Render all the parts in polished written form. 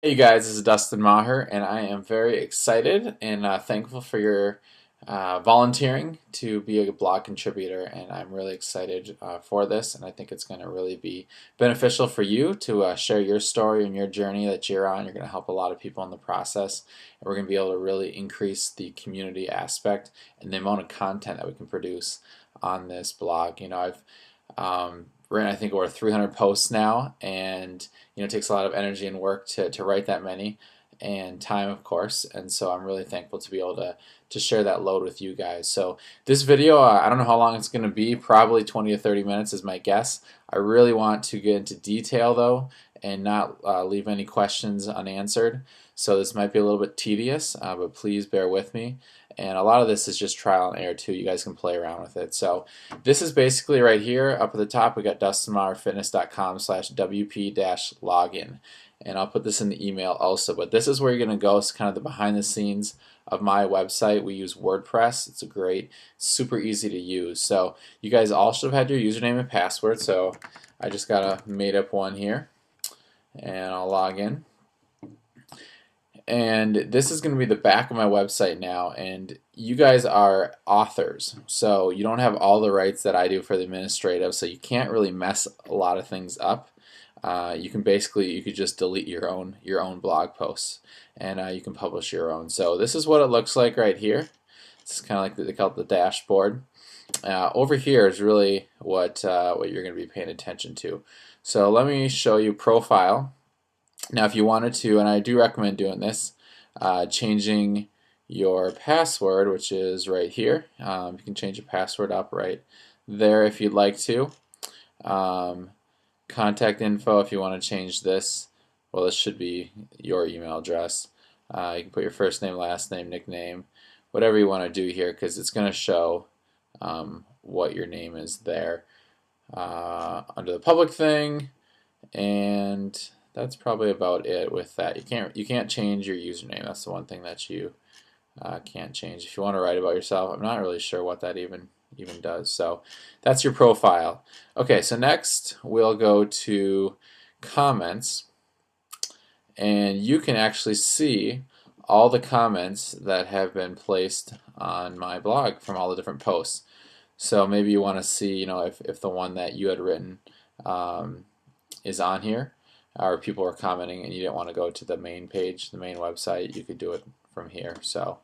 Hey guys, this is Dustin Maher, and I am very excited and thankful for your volunteering to be a blog contributor. And I'm really excited for this, and I think it's going to really be beneficial for you to share your story and your journey that you're on. You're going to help a lot of people in the process, and we're going to be able to really increase the community aspect and the amount of content that we can produce on this blog. I've written I think over 300 posts now, and it takes a lot of energy and work to write that many, and time of course, and so I'm really thankful to be able to share that load with you guys. So this video, I don't know how long it's going to be, probably 20 to 30 minutes is my guess. I really want to get into detail though and not leave any questions unanswered, so this might be a little bit tedious, but please bear with me. And a lot of this is just trial and error too. You guys can play around with it. So this is basically right here up at the top. We got dustinmaherfitness.com/wp-login, and I'll put this in the email also. But this is where you're going to go. It's kind of the behind the scenes of my website. We use WordPress. It's a great, super easy to use. So you guys all should have had your username and password. So I just got a made up one here, and I'll log in. And this is going to be the back of my website now, and you guys are authors, so you don't have all the rights that I do for the administrative, so you can't really mess a lot of things up. You could just delete your own blog posts, and you can publish your own. So this is what it looks like right here. It's kind of like they call it the dashboard. Over here is really what you're going to be paying attention to. So let me show you profile. Now if you wanted to, and I do recommend doing this, changing your password, which is right here. You can change your password up right there if you'd like to. Contact info, if you want to change this, well, this should be your email address. You can put your first name, last name, nickname, whatever you want to do here, because it's going to show what your name is there under the public thing, and that's probably about it with that. You can't change your username. That's the one thing that you can't change. If you want to write about yourself, I'm not really sure what that even does. So that's your profile. Okay, so next we'll go to comments, and you can actually see all the comments that have been placed on my blog from all the different posts. So maybe you want to see, if the one that you had written is on here, or people were commenting and you didn't want to go to the main page, the main website, you could do it from here. So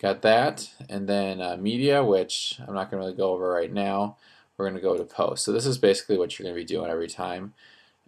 got that, and then media, which I'm not going to really go over right now. We're going to go to posts. So this is basically what you're going to be doing every time.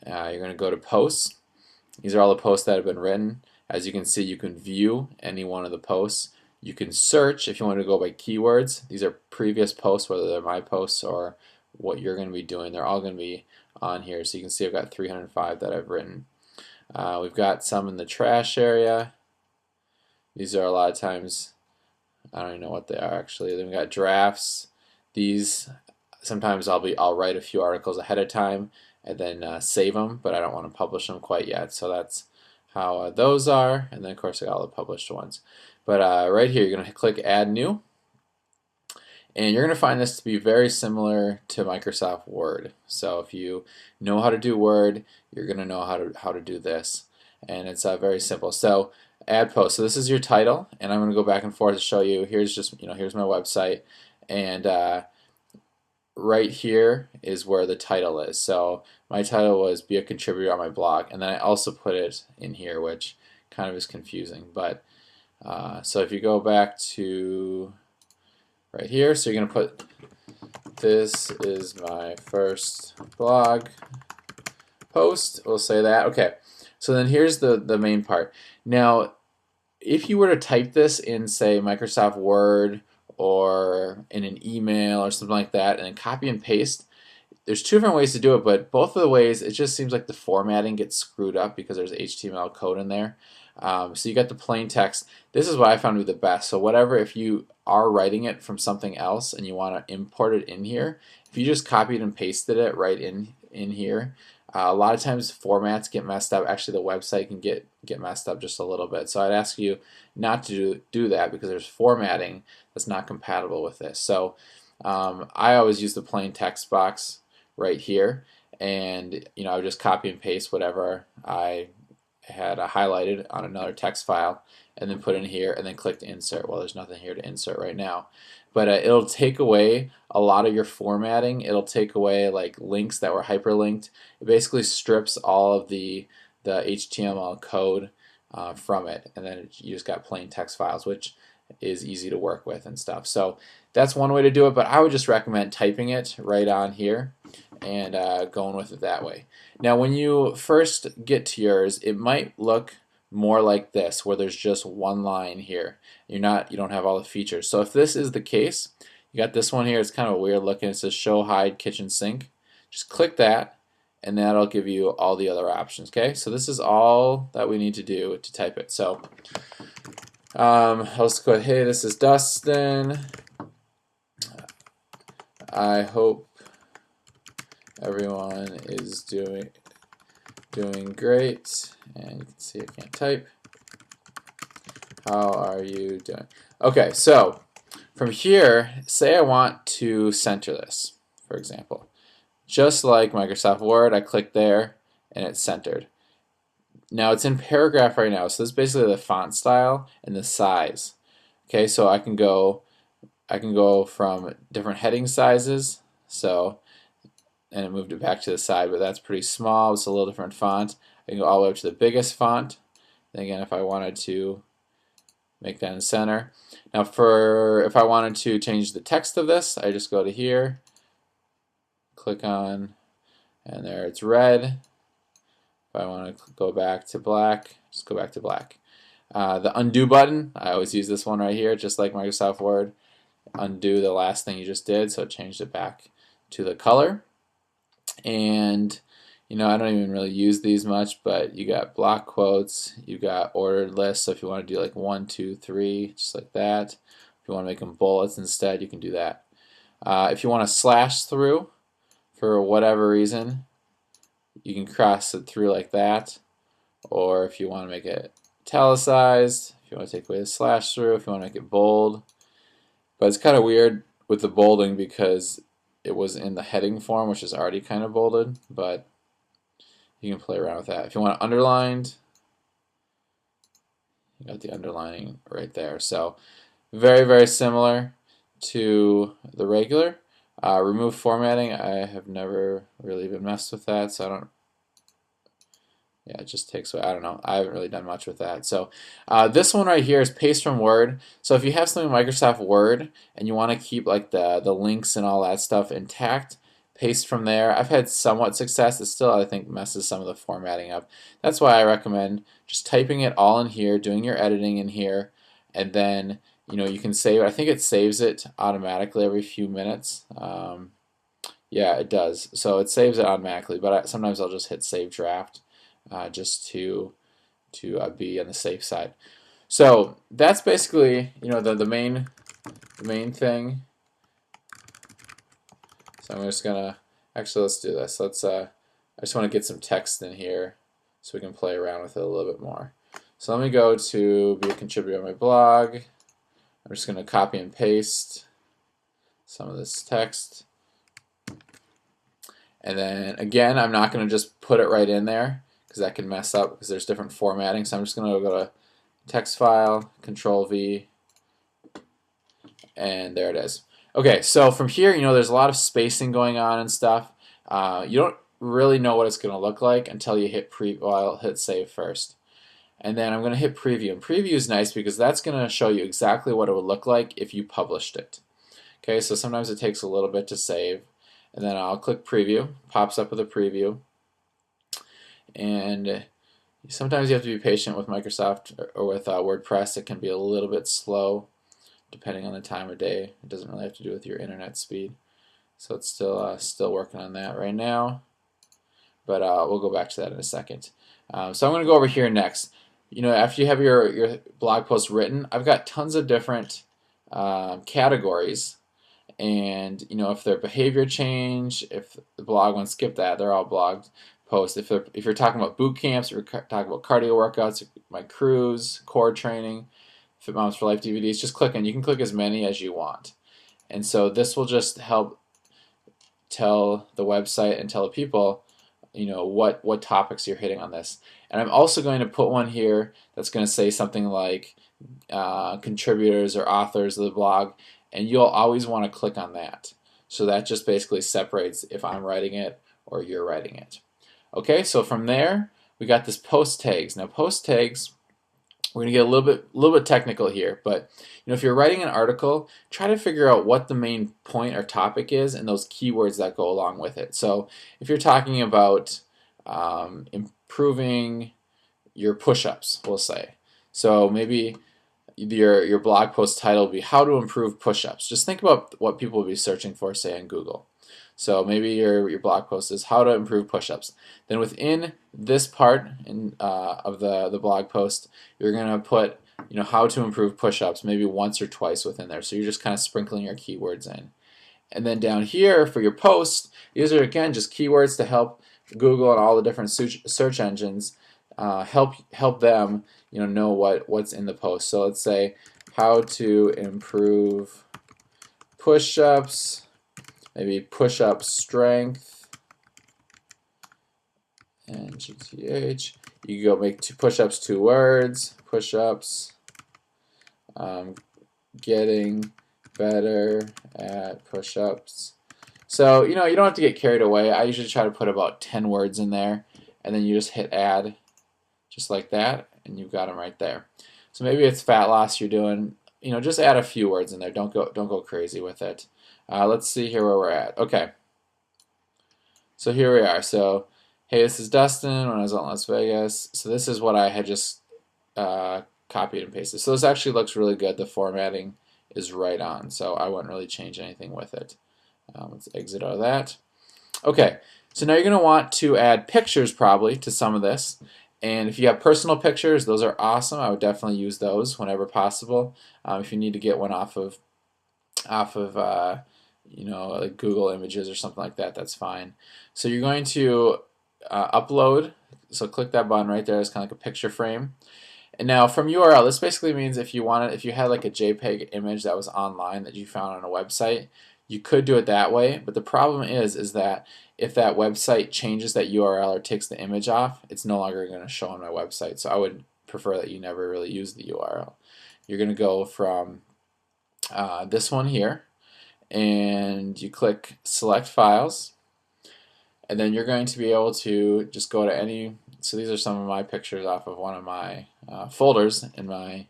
You're going to go to posts. These are all the posts that have been written. As you can see, you can view any one of the posts. You can search if you want to go by keywords. These are previous posts, whether they're my posts or what you're going to be doing. They're all going to be on here. So you can see I've got 305 that I've written. We've got some in the trash area. These are a lot of times, I don't even know what they are actually. Then we got drafts. These sometimes I'll write a few articles ahead of time and then save them, but I don't want to publish them quite yet. So that's how those are. And then of course I got all the published ones. But right here, you're going to click Add New. And you're going to find this to be very similar to Microsoft Word. So if you know how to do Word, you're going to know how to do this. And it's very simple. So add post. So this is your title, and I'm going to go back and forth to show you. Here's here's my website, and right here is where the title is. So my title was Be a Contributor on my blog, and then I also put it in here, which kind of is confusing. But so if you go back to right here, so you're going to put, this is my first blog post. We'll say that. Okay, so then here's the main part. Now, if you were to type this in, say, Microsoft Word or in an email or something like that, and then copy and paste, there's two different ways to do it, but both of the ways, it just seems like the formatting gets screwed up because there's HTML code in there. So you got the plain text. This is what I found to be the best. So whatever, if you are writing it from something else and you want to import it in here, if you just copied and pasted it right in here, a lot of times formats get messed up. Actually, the website can get messed up just a little bit. So I'd ask you not to do that because there's formatting that's not compatible with this. So I always use the plain text box right here, and I would just copy and paste whatever I had highlighted on another text file, and then put in here, and then clicked insert. Well, there's nothing here to insert right now, but it'll take away a lot of your formatting. It'll take away like links that were hyperlinked. It basically strips all of the HTML code from it, and then you just got plain text files, which is easy to work with and stuff. So that's one way to do it, but I would just recommend typing it right on here and going with it that way. Now when you first get to yours, it might look more like this, where there's just one line here. You don't have all the features. So if this is the case, you got this one here, it's kind of weird looking. It says show hide kitchen sink. Just click that, and that'll give you all the other options. Okay, so this is all that we need to do to type it. So let's go, hey, this is Dustin. I hope everyone is doing great. And you can see I can't type. How are you doing? Okay, so from here, say I want to center this, for example. Just like Microsoft Word, I click there and it's centered. Now it's in paragraph right now, so this is basically the font style and the size. Okay, so I can go from different heading sizes. So, and it moved it back to the side, but that's pretty small. It's a little different font. I can go all the way up to the biggest font. And again, if I wanted to make that in center. Now, if I wanted to change the text of this, I just go to here, click on, and there it's red. If I want to go back to black, just go back to black. The undo button, I always use this one right here, just like Microsoft Word. Undo the last thing you just did, so it changed it back to the color. And I don't even really use these much, but you got block quotes, you got ordered lists, so if you want to do like 1, 2, 3, just like that. If you want to make them bullets instead, you can do that. If you want to slash through for whatever reason, you can cross it through like that. Or if you want to make it italicized, if you want to take away the slash through, if you want to make it bold. But it's kind of weird with the bolding because it was in the heading form, which is already kind of bolded, but you can play around with that. If you want it underlined, you got the underlining right there. So very, very similar to the regular. Remove formatting, I have never really even messed with that, so I don't, yeah, it just takes away, I don't know, I haven't really done much with that. So this one right here is paste from Word. So if you have something in Microsoft Word and you want to keep like the links and all that stuff intact, paste from there. I've had somewhat success. It still, I think, messes some of the formatting up. That's why I recommend just typing it all in here, doing your editing in here, and then you can save it. I think it saves it automatically every few minutes. Yeah, it does. So it saves it automatically, but sometimes I'll just hit save draft just to be on the safe side. So that's basically the main thing. So I'm just gonna let's do this. I just want to get some text in here so we can play around with it a little bit more. So let me go to be a contributor on my blog. I'm just gonna copy and paste some of this text. And then again, I'm not gonna just put it right in there because that can mess up because there's different formatting. So I'm just gonna go to text file, Control V, and there it is. Okay, so from here, there's a lot of spacing going on and stuff. You don't really know what it's going to look like until you hit I'll hit save first. And then I'm going to hit preview. And preview is nice because that's going to show you exactly what it would look like if you published it. Okay, so sometimes it takes a little bit to save. And then I'll click preview, pops up with a preview. And sometimes you have to be patient with Microsoft or with WordPress. It can be a little bit slow depending on the time of day. It doesn't really have to do with your internet speed. So it's still working on that right now. But we'll go back to that in a second. So I'm going to go over here next. After you have your blog post written, I've got tons of different categories. And if they're behavior change, if the blog won't skip that, they're all blogged posts. If you're talking about boot camps, if you're talking about cardio workouts, my cruise, core training, Fit Moms for Life DVDs, just click, and you can click as many as you want. And so this will just help tell the website and tell the people what topics you're hitting on this. And I'm also going to put one here that's going to say something like contributors or authors of the blog, and you'll always want to click on that. So that just basically separates if I'm writing it or you're writing it. Okay, so from there we got this post tags. Now post tags, we're going to get a little bit technical here, but if you're writing an article, try to figure out what the main point or topic is and those keywords that go along with it. So if you're talking about improving your push-ups, we'll say, so maybe your blog post title will be how to improve push-ups. Just think about what people will be searching for, say, on Google. So maybe your blog post is how to improve push-ups. Then within this part of the blog post, you're going to put how to improve push-ups maybe once or twice within there. So you're just kind of sprinkling your keywords in. And then down here for your post, these are again just keywords to help Google and all the different search engines help them know what's in the post. So let's say how to improve push-ups. Maybe push-up strength and GTH. You can go make push-ups 2 words. Push-ups. Getting better at push-ups. So you don't have to get carried away. I usually try to put about 10 words in there, and then you just hit add, just like that, and you've got them right there. So maybe it's fat loss you're doing. Just add a few words in there. Don't go crazy with it. Let's see here where we're at. Okay. So here we are. So, hey, this is Dustin when I was out in Las Vegas. So this is what I had just copied and pasted. So this actually looks really good. The formatting is right on. So I wouldn't really change anything with it. Let's exit out of that. Okay. So now you're going to want to add pictures probably to some of this. And if you have personal pictures, those are awesome. I would definitely use those whenever possible. If you need to get one off of like Google Images or something like that, that's fine. So you're going to upload. So click that button right there. It's kind of like a picture frame. And now from URL, this basically means if you had like a JPEG image that was online that you found on a website, you could do it that way. But the problem is that if that website changes that URL or takes the image off, it's no longer going to show on my website. So I would prefer that you never really use the URL. You're going to go from this one here, and you click select files, and then you're going to be able to just go to any. So these are some of my pictures off of one of my folders in my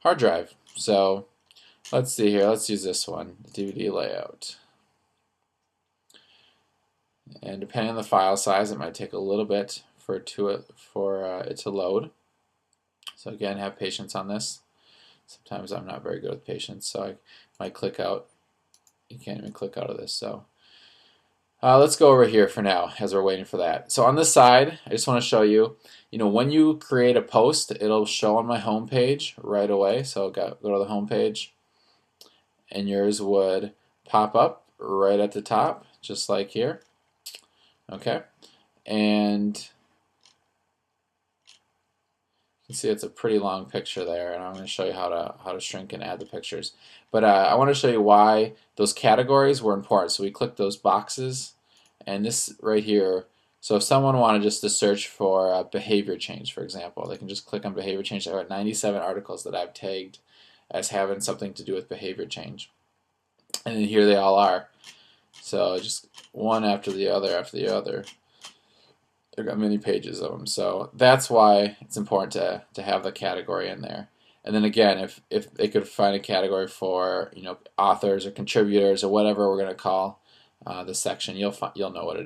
hard drive. So let's see here. Let's use this one, DVD layout. And depending on the file size, it might take a little bit for it to load. So again, have patience on this. Sometimes I'm not very good with patience, so I might click out. You can't even click out of this. So let's go over here for now as we're waiting for that. So on this side, I just want to show you, when you create a post, it'll show on my home page right away. So go to the home page, and yours would pop up right at the top, just like here. Okay, and you can see it's a pretty long picture there, and I'm going to show you how to shrink and add the pictures. But I want to show you why those categories were important. So we click those boxes, and this right here. So if someone wanted just to search for behavior change, for example, they can just click on behavior change. I've got 97 articles that I've tagged as having something to do with behavior change, and then here they all are. So just one after the other after the other. They've got many pages of them, so that's why it's important to have the category in there. And then again, if they could find a category for authors or contributors or whatever we're going to call the section, you'll know what it is.